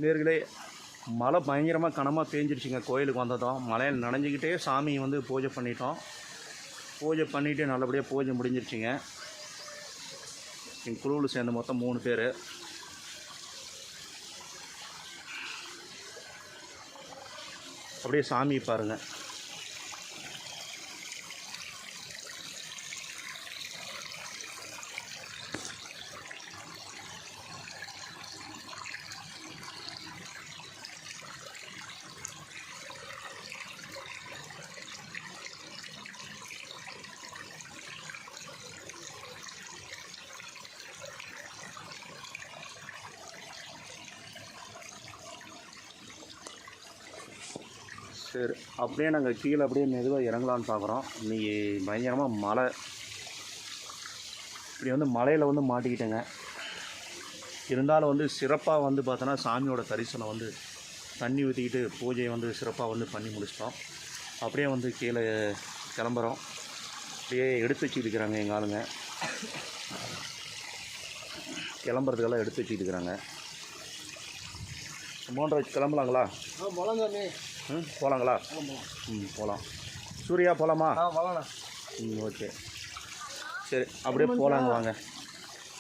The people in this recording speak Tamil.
நேர்களே, மழை பயங்கரமாக கனமாக பேஞ்சிருச்சுங்க. கோயிலுக்கு வந்ததும் மழையில் நனைஞ்சிக்கிட்டே சாமி வந்து பூஜை பண்ணிட்டோம். பூஜை பண்ணிவிட்டு நல்லபடியாக பூஜை முடிஞ்சிருச்சுங்க. எங்கள் குழுவில் சேர்ந்த மொத்தம் 3 பேர். அப்படியே சாமி பாருங்கள். சரி, அப்படியே நாங்கள் கீழே அப்படியே மெதுவாக இறங்கலான்னு பார்க்குறோம். இன்றைக்கி பயங்கரமாக மழை. இப்படி வந்து மலையில் வந்து மாட்டிக்கிட்டேங்க. இருந்தாலும் வந்து சிறப்பாக வந்து பார்த்தோன்னா சாமியோட தரிசனம் வந்து தண்ணி ஊற்றிக்கிட்டு பூஜையை வந்து சிறப்பாக வந்து பண்ணி முடிச்சிட்டோம். அப்படியே வந்து கீழே கிளம்புறோம். அப்படியே எடுத்து வச்சுக்கிட்டுருக்குறாங்க எங்கள் ஆளுங்க. கிளம்புறதுக்கெல்லாம் எடுத்து வச்சுக்கிட்டுருக்குறாங்க. அமௌண்ட் வச்சு கிளம்பலாங்களா? போகலாங்களா? போகலாம். சூர்யா போகலாமா? போகலாம். ஓகே, சரி அப்படியே போகலாங்க வாங்க.